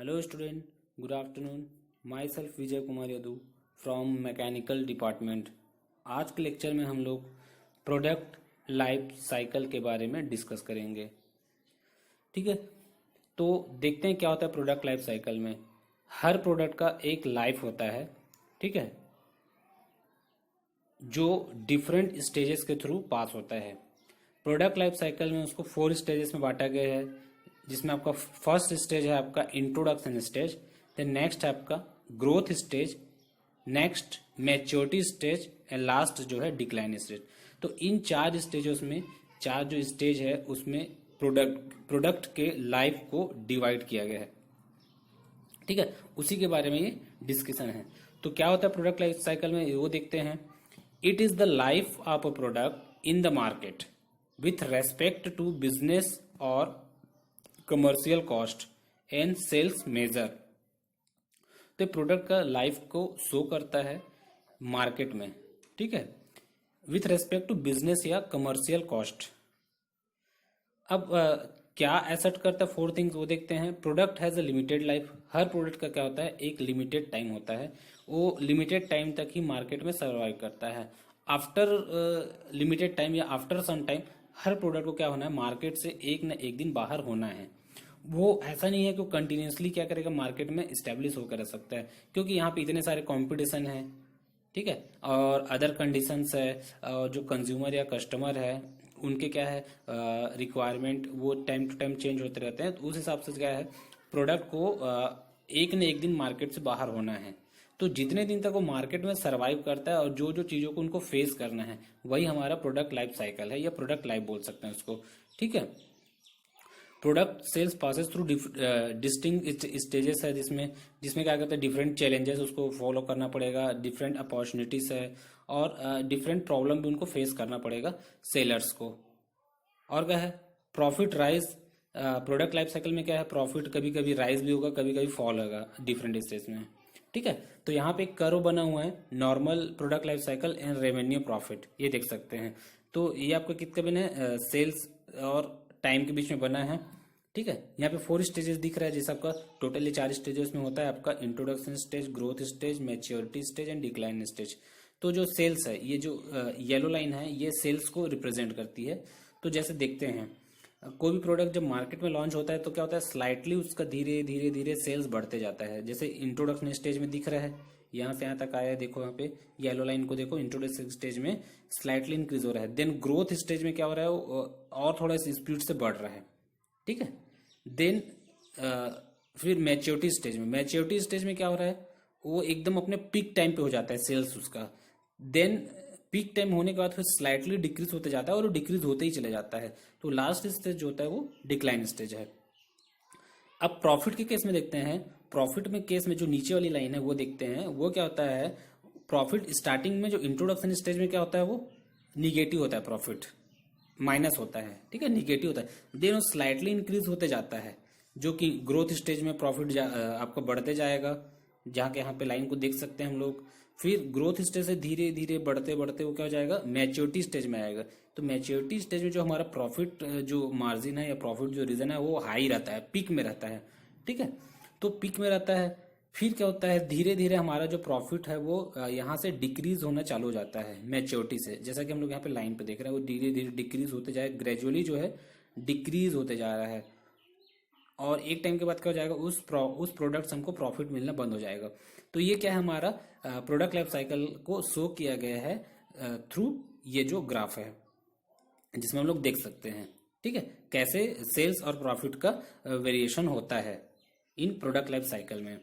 Hello student, good afternoon. Myself Vijay Kumar Yadu from mechanical department. आज के lecture में हम लोग प्रोडक्ट लाइफ साइकिल के बारे में डिस्कस करेंगे। ठीक है, तो देखते हैं क्या होता है प्रोडक्ट लाइफ साइकिल में। हर प्रोडक्ट का एक लाइफ होता है, ठीक है, जो डिफरेंट स्टेजेस के थ्रू पास होता है। प्रोडक्ट लाइफ साइकिल में उसको 4 स्टेजेस में बांटा गया है, जिसमें आपका फर्स्ट स्टेज है आपका इंट्रोडक्शन स्टेज, देन नेक्स्ट है आपका growth stage, next maturity stage and last जो है डिक्लाइन स्टेज। तो इन 4 स्टेजों में 4 जो स्टेज है उसमें प्रोडक्ट के लाइफ को डिवाइड किया गया है। ठीक है, उसी के बारे में ये डिस्कशन है। तो क्या होता है प्रोडक्ट लाइफ साइकिल में, वो देखते हैं। It is the life of a product in the market with respect to business और commercial cost and sales measure. तो प्रोडक्ट का लाइफ को शो करता है मार्केट में, ठीक है, विथ रेस्पेक्ट टू बिजनेस या कमर्शियल कॉस्ट। अब क्या एसेट करता है 4 थिंग्स, वो देखते हैं। Product has a limited life. Her product का क्या होता है, एक लिमिटेड टाइम होता है, वो लिमिटेड टाइम तक ही मार्केट में सर्वाइव करता है। आफ्टर लिमिटेड टाइम या आफ्टर सम टाइम हर प्रोडक्ट को क्या होना है, मार्केट से एक न एक दिन बाहर होना है। वो ऐसा नहीं है कि वो कंटिन्यूसली क्या करेगा, मार्केट में स्टेब्लिश होकर रह सकता है, क्योंकि यहाँ पे इतने सारे कंपटीशन है, ठीक है, और अदर कंडीशंस है, जो कंज्यूमर या कस्टमर है उनके क्या है रिक्वायरमेंट, वो टाइम टू टाइम चेंज होते रहते हैं। तो उस हिसाब से क्या है, प्रोडक्ट को एक न एक दिन मार्केट से बाहर होना है। तो जितने दिन तक वो मार्केट में सरवाइव करता है और जो जो चीज़ों को उनको फेस करना है, वही हमारा प्रोडक्ट लाइफ साइकिल है या प्रोडक्ट लाइफ बोल सकते हैं उसको। ठीक है, product sales passes through distinct stages है, जिसमें क्या कहते हैं डिफरेंट चैलेंजेस उसको फॉलो करना पड़ेगा, डिफरेंट अपॉर्चुनिटीज है और डिफरेंट प्रॉब्लम भी उनको फेस करना पड़ेगा सेलर्स को। और क्या है, profit rise. Product life cycle में क्या है, प्रॉफिट कभी कभी राइज भी होगा, कभी कभी फॉल होगा डिफरेंट स्टेज में। ठीक है, तो यहाँ पे एक कर्व बना हुआ है, normal product life cycle and revenue profit, ये देख सकते हैं। तो ये आपका कितने बने, सेल्स और टाइम के बीच में बना है। ठीक है, यहाँ पे 4 स्टेजेस दिख रहा है, जैसे आपका टोटली 4 स्टेजेस में होता है आपका introduction stage, growth stage, maturity stage and decline stage. तो जो सेल्स है, ये जो येलो लाइन है, ये सेल्स को रिप्रेजेंट करती है। तो जैसे देखते हैं कोई भी प्रोडक्ट जब मार्केट में लॉन्च होता है तो क्या होता है, स्लाइटली उसका धीरे धीरे धीरे सेल्स बढ़ते जाता है। जैसे इंट्रोडक्शन स्टेज में दिख रहा है, यहाँ से यहाँ तक आया है, देखो यहाँ पे येलो लाइन को देखो, इंट्रोडक्शन स्टेज में स्लाइटली इंक्रीज हो रहा है। देन ग्रोथ स्टेज में क्या हो रहा है, और थोड़ा स्पीड से बढ़ रहा है। ठीक है, देन फिर मैच्योरिटी स्टेज में क्या हो रहा है, वो एकदम अपने पीक टाइम पे हो जाता है सेल्स उसका। देन पीक टाइम होने के बाद फिर स्लाइटली डिक्रीज होते जाता है और वो डिक्रीज होते ही चले जाता है। तो लास्ट स्टेज जो होता है वो डिक्लाइन स्टेज है। अब प्रॉफिट के केस में देखते हैं, प्रॉफिट में केस में जो नीचे वाली लाइन है वो देखते हैं, वो क्या होता है, प्रॉफिट स्टार्टिंग में जो इंट्रोडक्शन स्टेज में क्या होता है, वो निगेटिव होता है, प्रॉफिट माइनस होता है, ठीक है, निगेटिव होता है। देन वो स्लाइटली इंक्रीज होते जाता है, जो कि ग्रोथ स्टेज में प्रॉफिट आपको बढ़ते जाएगा, जहाँ के यहाँ पे लाइन को देख सकते हैं हम लोग। फिर ग्रोथ स्टेज से धीरे धीरे बढ़ते बढ़ते वो क्या हो जाएगा, मैच्योरिटी स्टेज में आएगा। तो मैच्योरिटी स्टेज में जो हमारा प्रॉफिट जो मार्जिन है या प्रॉफिट जो रीजन है वो हाई रहता है, पीक में रहता है। ठीक है, तो पीक में रहता है। फिर क्या होता है, धीरे धीरे हमारा जो प्रॉफिट है वो यहाँ से डिक्रीज होना चालू हो जाता है मैच्योरिटी से। जैसा कि हम लोग यहाँ पे लाइन पे देख रहे हैं, वो धीरे धीरे डिक्रीज होते जाए, ग्रेजुअली जो है डिक्रीज होते जा रहा है। और एक टाइम के बाद क्या हो जाएगा, उस प्रोडक्ट से हमको प्रॉफिट मिलना बंद हो जाएगा। तो ये क्या है, हमारा प्रोडक्ट लाइफ साइकिल को शो किया गया है थ्रू ये जो ग्राफ है, जिसमें हम लोग देख सकते हैं। ठीक है, कैसे सेल्स और प्रॉफिट का वेरिएशन होता है इन प्रोडक्ट लाइफ साइकिल में।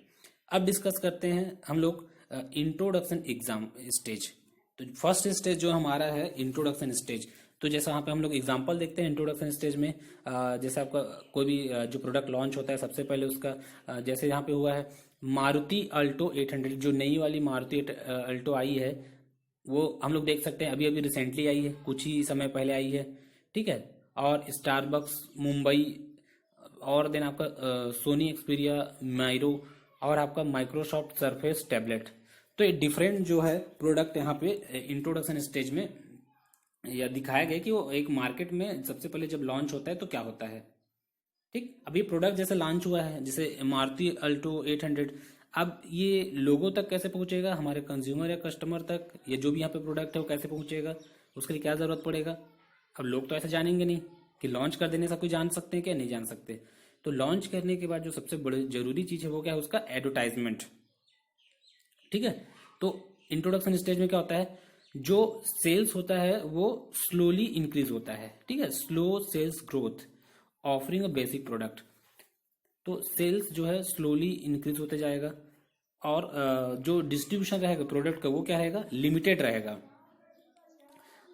अब डिस्कस करते हैं हम लोग इंट्रोडक्शन एग्जाम स्टेज। तो फर्स्ट स्टेज जो हमारा है इंट्रोडक्शन स्टेज, तो जैसा यहाँ पे हम लोग एग्जांपल देखते हैं इंट्रोडक्शन स्टेज में। जैसे आपका कोई भी जो प्रोडक्ट लॉन्च होता है, सबसे पहले उसका जैसे यहाँ पे हुआ है मारुति अल्टो 800, जो नई वाली मारुति अल्टो आई है, वो हम लोग देख सकते हैं अभी अभी रिसेंटली आई है, कुछ ही समय पहले आई है। ठीक है, और स्टारबक्स मुंबई, और देन आपका सोनी एक्सपीरिया माइरो, और आपका माइक्रोसॉफ्ट सरफेस टैबलेट। तो ये डिफरेंट जो है प्रोडक्ट यहाँ पे इंट्रोडक्शन स्टेज में या दिखाया गया कि वो एक मार्केट में सबसे पहले जब लॉन्च होता है तो क्या होता है। ठीक, अब ये प्रोडक्ट जैसे लॉन्च हुआ है, जैसे मारुति अल्टो 800, अब ये लोगों तक कैसे पहुंचेगा, हमारे कंज्यूमर या कस्टमर तक, या जो भी यहाँ पे प्रोडक्ट है वो कैसे पहुंचेगा, उसके लिए क्या ज़रूरत पड़ेगा। अब लोग तो ऐसे जानेंगे नहीं कि लॉन्च कर देने से कोई जान सकते हैं क्या, नहीं जान सकते। तो लॉन्च करने के बाद जो सबसे बड़ी जरूरी चीज़ है वो क्या है, उसका एडवर्टाइजमेंट। ठीक है, तो इंट्रोडक्शन स्टेज में क्या होता है, जो सेल्स होता है वो स्लोली इंक्रीज होता है। ठीक है, slow sales growth offering a basic product. तो सेल्स जो है स्लोली इंक्रीज होते जाएगा, और जो डिस्ट्रीब्यूशन रहेगा प्रोडक्ट का वो क्या रहेगा, लिमिटेड रहेगा।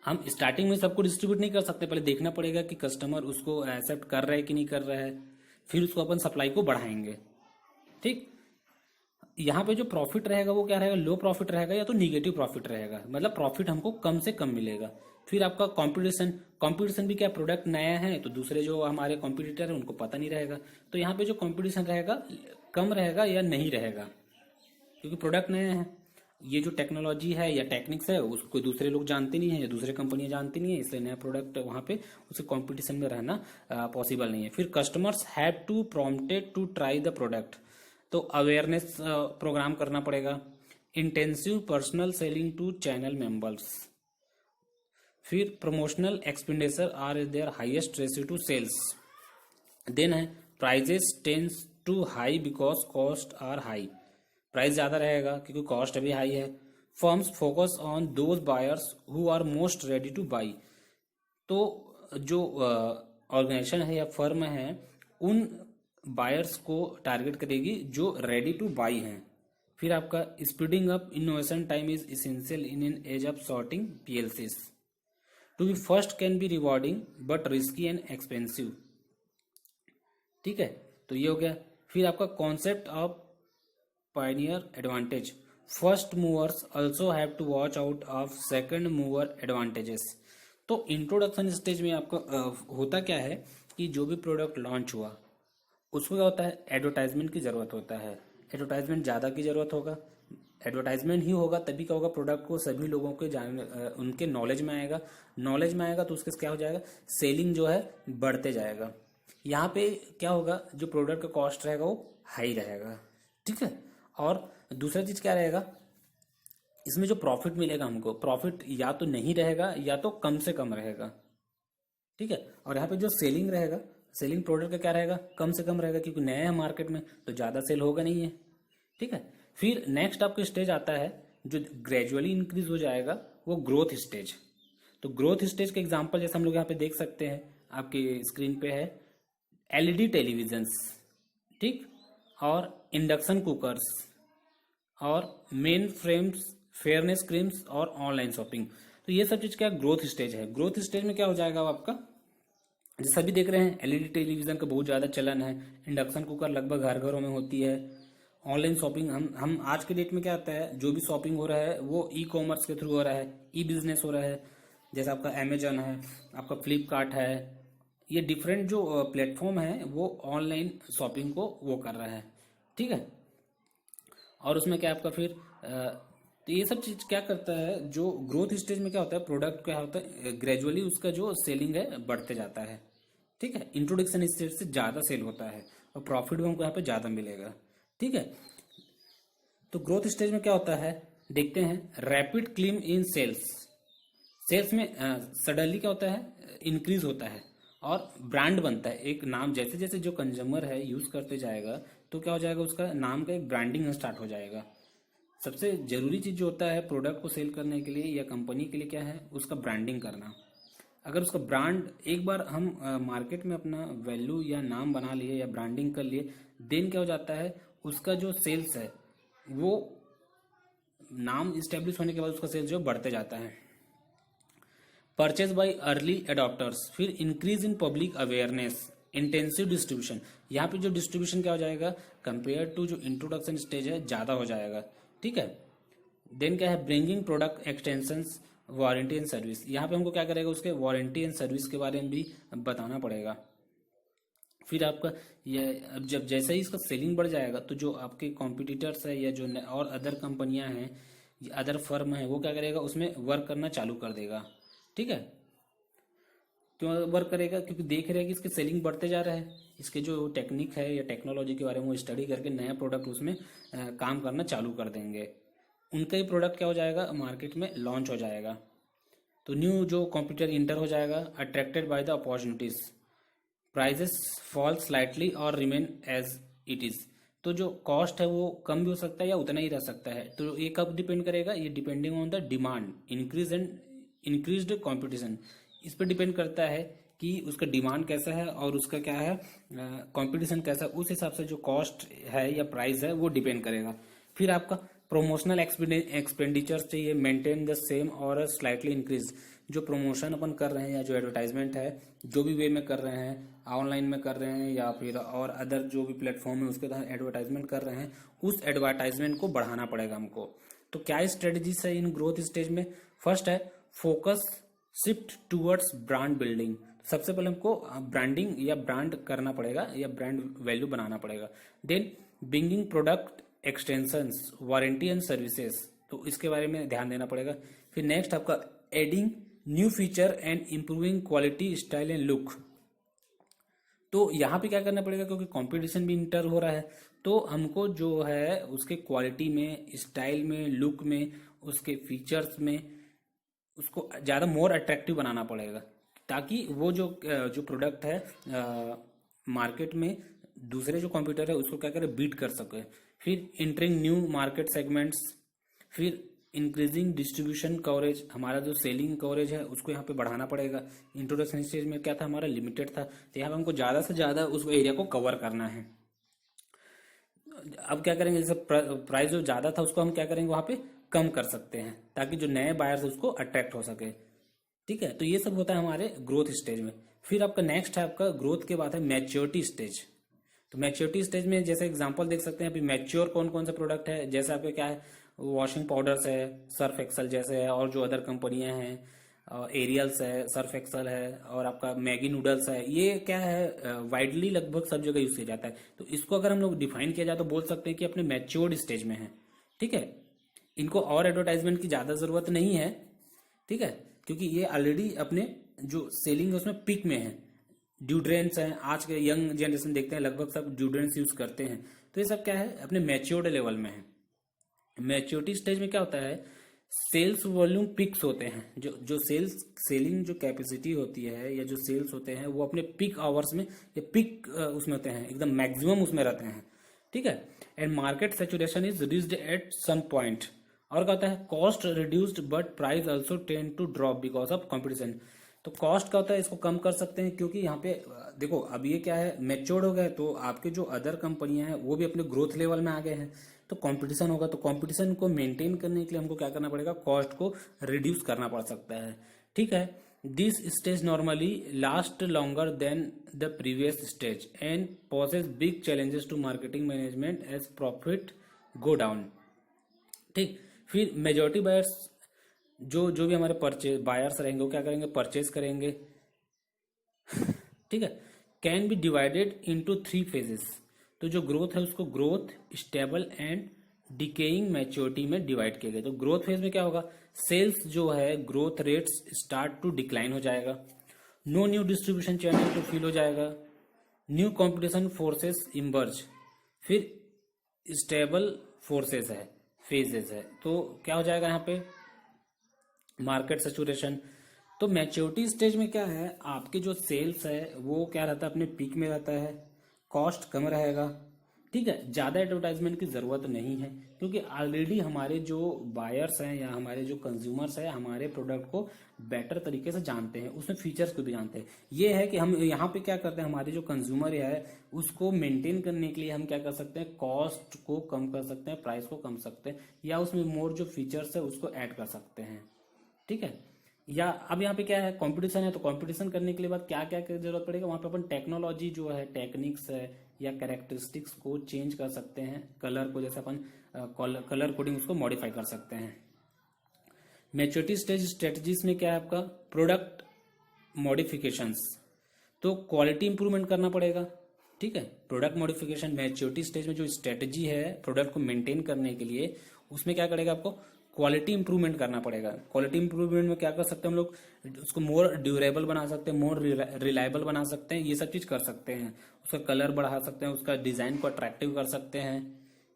हम स्टार्टिंग में सबको डिस्ट्रीब्यूट नहीं कर सकते, पहले देखना पड़ेगा कि कस्टमर उसको एक्सेप्ट कर रहा है कि नहीं कर रहा है, फिर उसको अपन सप्लाई को बढ़ाएंगे। ठीक, यहाँ पे जो प्रॉफिट रहेगा वो क्या रहेगा, लो प्रॉफिट रहेगा या तो निगेटिव प्रॉफिट रहेगा, मतलब प्रॉफिट हमको कम से कम मिलेगा। फिर आपका कंपटीशन, कंपटीशन भी क्या, प्रोडक्ट नया है तो दूसरे जो हमारे कॉम्पिटिटर है उनको पता नहीं रहेगा, तो यहाँ पे जो कंपटीशन रहेगा कम रहेगा या नहीं रहेगा, क्योंकि प्रोडक्ट नया है। ये जो टेक्नोलॉजी है या टेक्निक्स है उसको दूसरे लोग जानते नहीं है या दूसरे कंपनियां जानती नहीं है, इसलिए नया प्रोडक्ट वहाँ पे उसके कंपटीशन में रहना पॉसिबल नहीं है। फिर customers have to prompted to try the product, तो अवेयरनेस प्रोग्राम करना पड़ेगा। Intensive personal selling to channel members. फिर promotional expenditure are their highest ratio to sales. Then है prices tends to high because cost are high, price ज़्यादा रहेगा क्योंकि cost अभी high है। Firms focus on those buyers who are most ready to buy, तो जो organisation है या फर्म है उन बायर्स को टारगेट करेगी जो रेडी टू बाई हैं। फिर आपका speeding up innovation time is essential in an age of sorting PLCs. To be first can be rewarding but risky and expensive. ठीक है, तो ये हो गया। फिर आपका concept of pioneer advantage. First movers also have to watch out of second mover advantages. तो introduction stage में आपका होता क्या है कि जो भी प्रोडक्ट लॉन्च हुआ उसको क्या होता है, एडवर्टाइजमेंट की जरूरत होता है। एडवर्टाइजमेंट ज़्यादा की जरूरत होगा, एडवर्टाइजमेंट ही होगा तभी क्या होगा, प्रोडक्ट को सभी लोगों के उनके नॉलेज में आएगा। नॉलेज में आएगा तो उसके क्या हो जाएगा, सेलिंग जो है बढ़ते जाएगा। यहाँ पे क्या होगा, जो प्रोडक्ट का कॉस्ट रहेगा वो हाई रहेगा। ठीक है, और दूसरा चीज क्या रहेगा, इसमें जो प्रॉफिट मिलेगा हमको, प्रॉफिट या तो नहीं रहेगा या तो कम से कम रहेगा। ठीक है, और यहाँ पे जो सेलिंग रहेगा, सेलिंग प्रोडक्ट का क्या रहेगा, कम से कम रहेगा, क्योंकि नया है मार्केट में तो ज़्यादा सेल होगा नहीं है। ठीक है, फिर नेक्स्ट आपको स्टेज आता है जो ग्रेजुअली इंक्रीज हो जाएगा, वो ग्रोथ स्टेज। तो ग्रोथ स्टेज के एग्जांपल जैसे हम लोग यहाँ पे देख सकते हैं, आपके स्क्रीन पे है एलईडी टेलीविजन्स, ठीक, और इंडक्शन कुकर्स, और मेन फ्रेम्स, फेयरनेस क्रीम्स, और ऑनलाइन शॉपिंग। तो ये सब चीज क्या ग्रोथ स्टेज है। ग्रोथ स्टेज में क्या हो जाएगा आपका, जैसे अभी देख रहे हैं एलईडी टेलीविजन का बहुत ज़्यादा चलन है, इंडक्शन कुकर लगभग हर घरों में होती है। ऑनलाइन शॉपिंग, हम आज के डेट में क्या आता है, जो भी शॉपिंग हो रहा है वो ई कॉमर्स के थ्रू हो रहा है, ई बिजनेस हो रहा है। जैसे आपका अमेजन है, आपका फ्लिपकार्ट है, ये डिफरेंट जो प्लेटफॉर्म है वो ऑनलाइन शॉपिंग को वो कर रहा है। ठीक है, और उसमें क्या आपका फिर तो ये सब चीज क्या करता है, जो ग्रोथ स्टेज में क्या होता है, प्रोडक्ट क्या होता है, ग्रेजुअली उसका जो सेलिंग है बढ़ते जाता है। ठीक है, इंट्रोडक्शन स्टेज से ज्यादा सेल होता है और प्रॉफिट भी हमको यहाँ पे ज्यादा मिलेगा। ठीक है, तो ग्रोथ स्टेज में क्या होता है, देखते हैं रैपिड क्लिम इन सेल्स। सेल्स में सडनली क्या होता है, इंक्रीज होता है और ब्रांड बनता है, एक नाम, जैसे जैसे जो कंज्यूमर है यूज करते जाएगा तो क्या हो जाएगा, उसका नाम का एक ब्रांडिंग स्टार्ट हो जाएगा। सबसे जरूरी चीज जो होता है प्रोडक्ट को सेल करने के लिए या कंपनी के लिए क्या है, उसका ब्रांडिंग करना। अगर उसका ब्रांड एक बार हम मार्केट में अपना वैल्यू या नाम बना लिए या ब्रांडिंग कर लिए, देन क्या हो जाता है, उसका जो सेल्स है वो नाम इस्टेब्लिश होने के बाद उसका सेल्स जो बढ़ते जाता है। परचेज बाय अर्ली अडॉप्टर्स, फिर increase in public awareness, intensive distribution. यहाँ पे जो डिस्ट्रीब्यूशन क्या हो जाएगा, कंपेयर टू जो इंट्रोडक्शन स्टेज है ज्यादा हो जाएगा। ठीक है, देन क्या है, bringing product extensions, warranty and service. यहाँ पे हमको क्या करेगा, उसके वारंटी एंड सर्विस के बारे में भी बताना पड़ेगा। फिर आपका ये अब जब जैसे ही इसका सेलिंग बढ़ जाएगा तो जो आपके कॉम्पिटिटर्स है या जो और अदर कंपनियां हैं, अदर फर्म है, वो क्या करेगा, उसमें वर्क करना चालू कर देगा। ठीक है, क्यों वर्क करेगा? क्योंकि देख रहे हैं कि इसके सेलिंग बढ़ते जा रहा है, इसके जो टेक्निक है या टेक्नोलॉजी के बारे में वो स्टडी करके नया प्रोडक्ट उसमें काम करना चालू कर देंगे। उनका ही प्रोडक्ट क्या हो जाएगा, मार्केट में लॉन्च हो जाएगा। तो न्यू जो कंप्यूटर इंटर हो जाएगा, attracted by the opportunities, prices fall slightly और रिमेन एज इट इज। तो जो कॉस्ट है वो कम भी हो सकता है या उतना ही रह सकता है। तो ये कब डिपेंड करेगा? ये depending on the demand, increased competition. इस पर डिपेंड करता है कि उसका डिमांड कैसा है और उसका क्या है कंपटीशन कैसा है, उस हिसाब से जो कॉस्ट है या प्राइस है वो डिपेंड करेगा। फिर आपका प्रोमोशनल एक्सपेंडिचर चाहिए, मेंटेन द सेम और स्लाइटली इंक्रीज। जो प्रमोशन अपन कर रहे हैं या जो एडवर्टाइजमेंट है, जो भी वे में कर रहे हैं, ऑनलाइन में कर रहे हैं या फिर और अदर जो भी प्लेटफॉर्म है उसके तहत एडवर्टाइजमेंट कर रहे हैं, उस एडवर्टाइजमेंट को बढ़ाना पड़ेगा हमको। तो क्या स्ट्रेटजीज है इन ग्रोथ स्टेज में? फर्स्ट है focus shift towards brand building. सबसे पहले हमको ब्रांडिंग या ब्रांड करना पड़ेगा या ब्रांड वैल्यू बनाना पड़ेगा। Then bringing product extensions, warranty and services, तो इसके बारे में ध्यान देना पड़ेगा। फिर नेक्स्ट आपका adding new feature and improving quality, style and look. तो यहाँ पे क्या करना पड़ेगा, क्योंकि कंपटीशन भी इंटर हो रहा है, तो हमको जो है उसके क्वालिटी में, स्टाइल में, लुक में, उसके फीचर्स में उसको ज़्यादा मोर अट्रैक्टिव बनाना पड़ेगा, ताकि वो जो प्रोडक्ट है मार्केट में दूसरे जो कंप्यूटर है उसको क्या करे, बीट कर सके। फिर इंटरिंग न्यू मार्केट सेगमेंट्स, फिर इंक्रीजिंग डिस्ट्रीब्यूशन कवरेज, हमारा जो सेलिंग कवरेज है उसको यहाँ पे बढ़ाना पड़ेगा। इंट्रोडक्शन स्टेज में क्या था, हमारा लिमिटेड था, तो यहाँ पे हमको ज़्यादा से ज़्यादा उस एरिया को कवर करना है। अब क्या करेंगे, जैसे प्राइस जो ज़्यादा था उसको हम क्या करेंगे, वहाँ पे कम कर सकते हैं, ताकि जो नए बायर्स है उसको अट्रैक्ट हो सके। ठीक है, तो ये सब होता है हमारे ग्रोथ स्टेज में। फिर आपका नेक्स्ट है आपका ग्रोथ के बाद है मैच्योरिटी स्टेज। तो मैच्योरिटी स्टेज में जैसे एग्जांपल देख सकते हैं, अभी मैच्योर कौन कौन सा प्रोडक्ट है, जैसे आपके क्या है, वॉशिंग पाउडर्स है, सर्फ एक्सल जैसे है, और जो अदर कंपनियां हैं, एरियल्स है, सर्फ एक्सल है, और आपका मैगी नूडल्स है, ये क्या है वाइडली लगभग सब जगह यूज किया जाता है। तो इसको अगर हम लोग डिफाइन किया जाए तो बोल सकते हैं कि अपने मैच्योर्ड स्टेज में है। ठीक है, इनको और एडवर्टाइजमेंट की ज्यादा जरूरत नहीं है। ठीक है, क्योंकि ये ऑलरेडी अपने जो सेलिंग है उसमें पिक में है। ड्यूड्रेंट्स हैं, आज के यंग जनरेशन देखते हैं लगभग सब ड्यूड्रेंट्स यूज करते हैं, तो ये सब क्या है, अपने मैच्योर्ड लेवल में है। मैच्योरिटी स्टेज में क्या होता है, सेल्स वॉल्यूम पिक्स होते हैं, जो सेलिंग जो कैपेसिटी होती है या जो सेल्स होते हैं वो अपने पिक आवर्स में या पिक उसमें होते हैं, एकदम मैक्सिमम उसमें रहते हैं। ठीक है, and market saturation is reached at some point. और क्या होता है, cost reduced but price also tend to drop because of competition. तो कॉस्ट का होता है, इसको कम कर सकते हैं, क्योंकि यहाँ पे देखो अब ये क्या है, मैच्योर्ड हो गए, तो आपके जो अदर कंपनियां हैं वो भी अपने ग्रोथ लेवल में आ गए हैं, तो कंपटीशन होगा, तो कंपटीशन को मेंटेन करने के लिए हमको क्या करना पड़ेगा, कॉस्ट को रिड्यूस करना पड़ सकता है। ठीक है, this stage normally last longer than the previous stage and poses big challenges to marketing management as profit go down. ठीक, फिर मेजोरिटी बायर्स जो भी हमारे परचेज बायर्स रहेंगे वो क्या करेंगे, परचेज करेंगे। ठीक है, can be divided into 3 phases. तो जो ग्रोथ है उसको growth, stable and decaying maturity में डिवाइड किया गया। तो ग्रोथ फेज में क्या होगा, सेल्स जो है growth rates start to decline हो जाएगा, no new distribution channel to fill हो जाएगा, न्यू कॉम्पिटिशन फोर्सेस इमर्ज। फिर स्टेबल फोर्सेस है, फेजेस है, तो क्या हो जाएगा यहाँ पे, मार्केट सैचुरेशन। तो मैच्योरिटी स्टेज में क्या है, आपके जो सेल्स है वो क्या रहता है, अपने पीक में रहता है, कॉस्ट कम रहेगा। ठीक है, ज्यादा एडवर्टाइजमेंट की जरूरत नहीं है, क्योंकि ऑलरेडी हमारे जो बायर्स हैं या हमारे जो कंज्यूमर्स हैं हमारे प्रोडक्ट को बेटर तरीके से जानते हैं, उसमें फीचर्स को भी जानते हैं। ये है कि हम यहाँ पे क्या करते हैं, हमारे जो कंज्यूमर है उसको मेंटेन करने के लिए हम क्या कर सकते हैं, कॉस्ट को कम कर सकते हैं, प्राइस को कम सकते हैं, या उसमें मोर जो फीचर्स है उसको ऐड कर सकते हैं। ठीक है, या अब यहाँ पे क्या है, कंपटीशन है, तो कंपटीशन करने के लिए बाद क्या क्या जरूरत पड़ेगा, वहां पे अपन टेक्नोलॉजी जो है, टेक्निक्स है या कैरेक्टरिस्टिक्स को चेंज कर सकते हैं, कलर को जैसे अपन कलर कोडिंग उसको मॉडिफाई कर सकते हैं। मैच्योरिटी स्टेज स्ट्रेटजीज में क्या है आपका, प्रोडक्ट मॉडिफिकेशंस, तो क्वालिटी इंप्रूवमेंट करना पड़ेगा। ठीक है, प्रोडक्ट मॉडिफिकेशन मैच्योरिटी स्टेज में जो स्ट्रेटजी है प्रोडक्ट को मेंटेन करने के लिए, उसमें क्या करेगा, आपको क्वालिटी इंप्रूवमेंट करना पड़ेगा। क्वालिटी इंप्रूवमेंट में क्या कर सकते हैं हम लोग, उसको मोर ड्यूरेबल बना सकते हैं, मोर रिलायबल बना सकते हैं, ये सब चीज कर सकते हैं। उसका कलर बढ़ा सकते हैं, उसका डिजाइन को अट्रैक्टिव कर सकते हैं,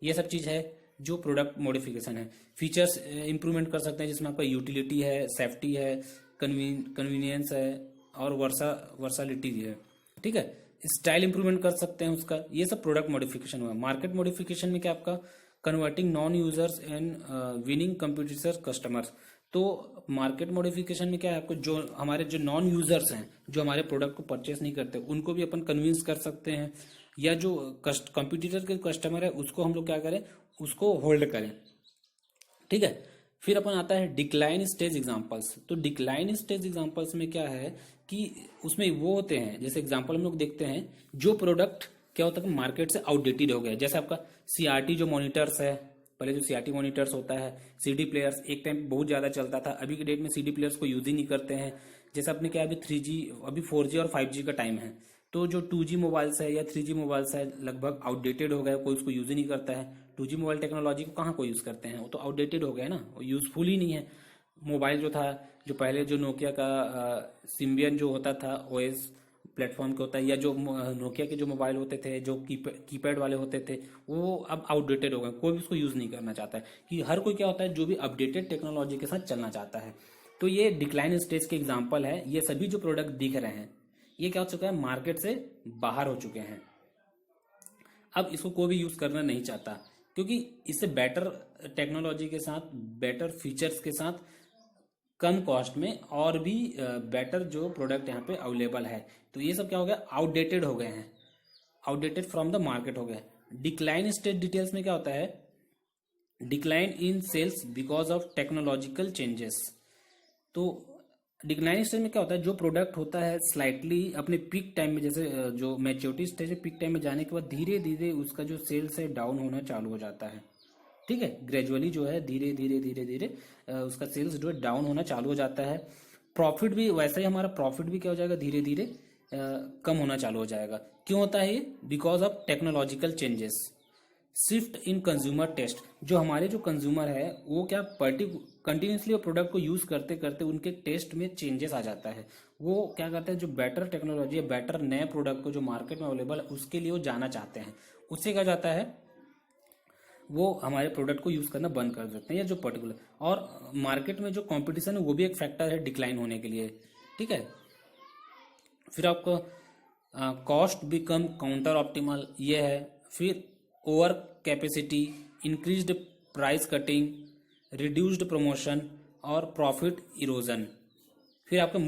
ये सब चीज है जो प्रोडक्ट मॉडिफिकेशन है। फीचर्स इंप्रूवमेंट कर सकते हैं जिसमें आपका यूटिलिटी है, सेफ्टी है, कन्वीनियंस है और वर्सालिटी है, ठीक है। स्टाइल इंप्रूवमेंट कर सकते हैं उसका, ये सब प्रोडक्ट मॉडिफिकेशन हुआ। मार्केट मॉडिफिकेशन में क्या आपका converting non users and winning computer customers. तो मार्केट मॉडिफिकेशन में क्या है, आपको जो हमारे जो नॉन यूजर्स हैं, जो हमारे प्रोडक्ट को परचेस नहीं करते, उनको भी अपन कन्विंस कर सकते हैं, या जो कंप्यूटर के कस्टमर है उसको हम लोग क्या करें, उसको होल्ड करें, ठीक है। फिर अपन आता है डिक्लाइन स्टेज एग्जांपल्स। तो डिक्लाइन स्टेज एग्जांपल्स में क्या है कि उसमें वो होते हैं, जैसे एग्जांपल हम लोग देखते हैं, जो प्रोडक्ट क्या होता है मार्केट से आउटडेटेड हो गया। जैसे आपका सीआरटी जो मॉनिटर्स है, पहले जो सीआरटी मॉनिटर्स होता है, सीडी प्लेयर्स एक टाइम बहुत ज्यादा चलता था, अभी के डेट में सीडी प्लेयर्स को यूज ही नहीं करते हैं। जैसे अपने क्या अभी 3G, अभी 4G और 5G का टाइम है, तो जो 2G मोबाइल्स है या 3G मोबाइल्स है लगभग आउटडेटेड हो गए, कोई उसको यूज ही नहीं करता है। 2G मोबाइल टेक्नोलॉजी को कहाँ कोई यूज करते हैं, वो तो आउटडेटेड हो गया ना, वो यूजफुल ही नहीं है। मोबाइल जो था, जो पहले जो नोकिया का सिम्बियन जो होता था ओएस प्लेटफॉर्म के होता है, या जो नोकिया के जो मोबाइल होते थे जो कीपैड वाले होते थे, वो अब आउटडेटेड हो गए, कोई भी उसको यूज नहीं करना चाहता है। कि हर कोई क्या होता है, जो भी अपडेटेड टेक्नोलॉजी के साथ चलना चाहता है। तो ये डिक्लाइन स्टेज के एग्जाम्पल है। ये सभी जो प्रोडक्ट दिख रहे हैं ये क्या हो चुका है, मार्केट से बाहर हो चुके हैं। अब इसको कोई भी यूज करना नहीं चाहता, क्योंकि इससे बेटर टेक्नोलॉजी के साथ, बेटर फीचर्स के साथ, कम कॉस्ट में और भी बेटर जो प्रोडक्ट यहाँ पे अवेलेबल है, तो ये सब क्या हो गया, आउटडेटेड हो गए हैं, आउटडेटेड फ्रॉम द मार्केट हो गए। डिक्लाइन स्टेज डिटेल्स में क्या होता है, decline in sales because of technological changes. तो डिक्लाइन स्टेज में क्या होता है, जो प्रोडक्ट होता है स्लाइटली अपने पीक टाइम में, जैसे जो मैच्योरिटी स्टेज है, पीक टाइम में जाने के बाद धीरे धीरे उसका जो सेल्स है डाउन होना चालू हो जाता है, ठीक है। ग्रेजुअली जो है धीरे धीरे धीरे धीरे उसका सेल्स जो है डाउन होना चालू हो जाता है। प्रॉफिट भी वैसा ही, हमारा प्रॉफिट भी क्या हो जाएगा, धीरे धीरे कम होना चालू हो जाएगा। क्यों होता है ये, because of technological changes. Shift in consumer taste, जो हमारे जो कंज्यूमर है वो क्या कंटिन्यूसली वो प्रोडक्ट को यूज करते करते उनके टेस्ट में चेंजेस आ जाता है। वो क्या करते हैं, जो बेटर टेक्नोलॉजी है, बेटर नए प्रोडक्ट को जो मार्केट में अवेलेबल है उसके लिए वो जाना चाहते हैं। उससे क्या जाता है, वो हमारे प्रोडक्ट को यूज करना बंद कर देते हैं, या जो पर्टिकुलर, और मार्केट में जो कंपटीशन है वो भी एक फैक्टर है डिक्लाइन होने के लिए, ठीक है। फिर आपको कॉस्ट बिकम काउंटर ऑप्टिमल, ये है। फिर over capacity, increased price cutting, reduced promotion और प्रॉफिट इरोजन। फिर आपका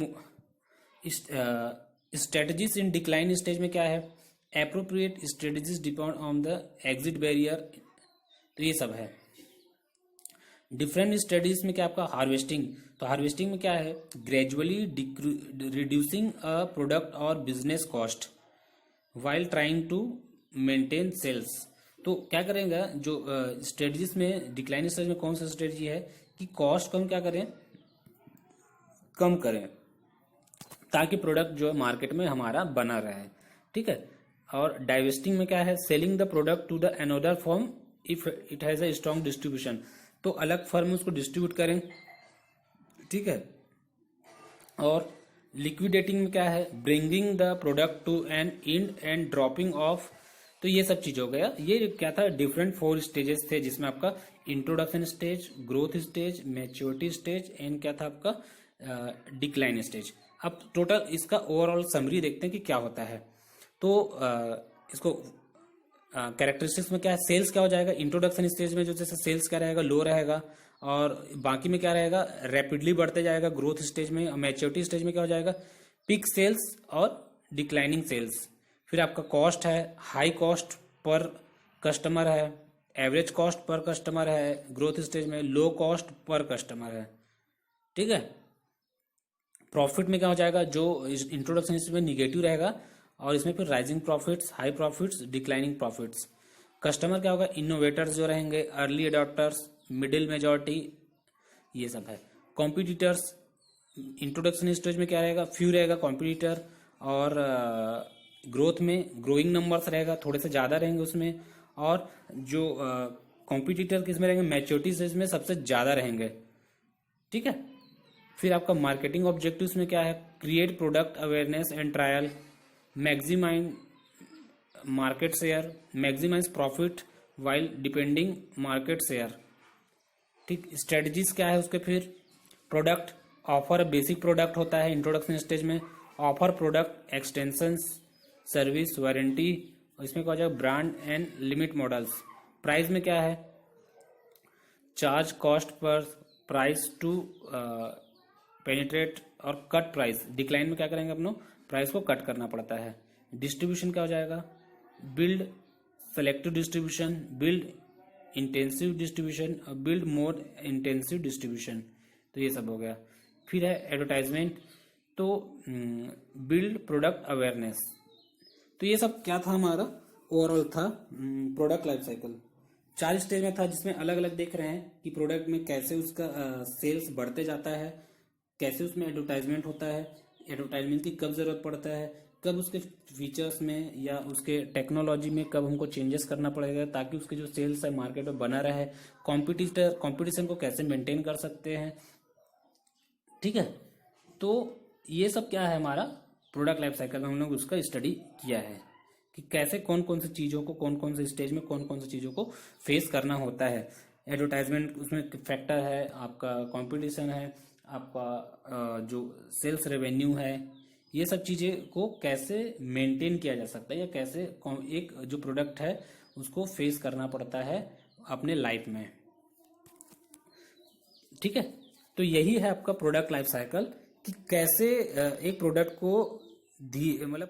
स्ट्रेटजीज इन डिक्लाइन स्टेज में क्या है, appropriate strategies depend on the exit barrier, तो ये सब है। डिफरेंट स्टडीज में क्या आपका हार्वेस्टिंग, तो हार्वेस्टिंग में क्या है, ग्रेजुअली रिड्यूसिंग अ प्रोडक्ट और business cost while trying to maintain sales. तो क्या करेंगे, जो स्ट्रेटजीज में डिक्लाइन स्टेज में कौन सा स्ट्रेटजी है कि कॉस्ट को हम क्या करें, कम करें, ताकि प्रोडक्ट जो है मार्केट में हमारा बना रहे, ठीक है। और डाइवेस्टिंग में क्या है, selling the product to the another firm if it has a strong distribution, तो अलग फर्म में उसको डिस्ट्रीब्यूट करें, ठीक है। और लिक्विडेटिंग में क्या है, bringing the product to an end and dropping off, तो ये सब चीज हो गया। ये क्या था, डिफरेंट 4 स्टेजेस थे, जिसमें आपका introduction stage, growth stage, maturity stage and क्या था आपका डिक्लाइन स्टेज। अब टोटल इसका ओवरऑल समरी देखते हैं कि क्या होता है। तो इसको कैरेक्टरिस्टिक्स में क्या है, सेल्स क्या हो जाएगा, इंट्रोडक्शन स्टेज में जो जैसे सेल्स क्या रहेगा, लो रहेगा, और बाकी में क्या रहेगा, रैपिडली बढ़ते जाएगा ग्रोथ स्टेज में। मैच्योरिटी स्टेज में क्या हो जाएगा, पिक सेल्स और डिक्लाइनिंग सेल्स। फिर आपका कॉस्ट है, हाई कॉस्ट पर कस्टमर है, एवरेज कॉस्ट पर कस्टमर है ग्रोथ स्टेज में, लो कॉस्ट पर कस्टमर है, ठीक है। प्रॉफिट में क्या हो जाएगा, जो इंट्रोडक्शन स्टेज में निगेटिव रहेगा, और इसमें फिर rising profits, high profits, declining profits. Customer क्या होगा, इनोवेटर्स जो रहेंगे, अर्ली अडॉप्टर्स, मिडिल मेजॉरिटी, ये सब है। कॉम्पिटिटर्स, इंट्रोडक्शन स्टेज में क्या रहेगा, फ्यू रहेगा कॉम्पिटिटर, और ग्रोथ में ग्रोइंग नंबर्स रहेगा, थोड़े से ज़्यादा रहेंगे उसमें। और जो कॉम्पिटिटर किस में रहेंगे, मैच्योरिटी स्टेज में सबसे ज्यादा रहेंगे। ठीक है। फिर आपका मार्केटिंग ऑब्जेक्टिव्स में क्या है, create product awareness and trial, maximize market share, maximize profit while depending market share. ठीक। स्ट्रेटजीज क्या है उसके, फिर प्रोडक्ट ऑफर, बेसिक प्रोडक्ट होता है इंट्रोडक्शन स्टेज में, offer product extension, service, warranty, इसमें क्या हो जाएगा brand and limit models. Price में क्या है, चार्ज कॉस्ट पर प्राइस टू पेनिट्रेट और कट प्राइस, डिक्लाइन में क्या करेंगे अपनो प्राइस को कट करना पड़ता है। डिस्ट्रीब्यूशन क्या हो जाएगा, build selective distribution, build intensive distribution और बिल्ड मोर इंटेंसिव डिस्ट्रीब्यूशन। तो ये सब हो गया। फिर है एडवर्टाइजमेंट, तो बिल्ड प्रोडक्ट अवेयरनेस। तो ये सब क्या था हमारा ओवरऑल था प्रोडक्ट लाइफ साइकिल। 4 स्टेज में था, जिसमें अलग अलग देख रहे हैं कि प्रोडक्ट में कैसे उसका सेल्स बढ़ते जाता है, कैसे उसमें एडवर्टाइजमेंट होता है, एडवर्टाइजमेंट की कब जरूरत पड़ता है, कब उसके फीचर्स में या उसके टेक्नोलॉजी में कब हमको चेंजेस करना पड़ेगा ताकि उसके जो सेल्स है मार्केट में बना रहे, कंपटीशन को कैसे मेंटेन कर सकते हैं। ठीक है। तो ये सब क्या है हमारा प्रोडक्ट लाइफ साइकिल में हम लोग उसका स्टडी किया है कि कैसे कौन कौन सी चीज़ों को, कौन कौन से स्टेज में कौन कौन सी चीज़ों को फेस करना होता है। एडवर्टाइजमेंट उसमें फैक्टर है, आपका कंपटीशन है, आपका जो सेल्स रेवेन्यू है, ये सब चीज़ें को कैसे मेंटेन किया जा सकता है या कैसे एक जो प्रोडक्ट है उसको फेस करना पड़ता है अपने लाइफ में। ठीक है। तो यही है आपका प्रोडक्ट लाइफ साइकिल कि कैसे एक प्रोडक्ट को मतलब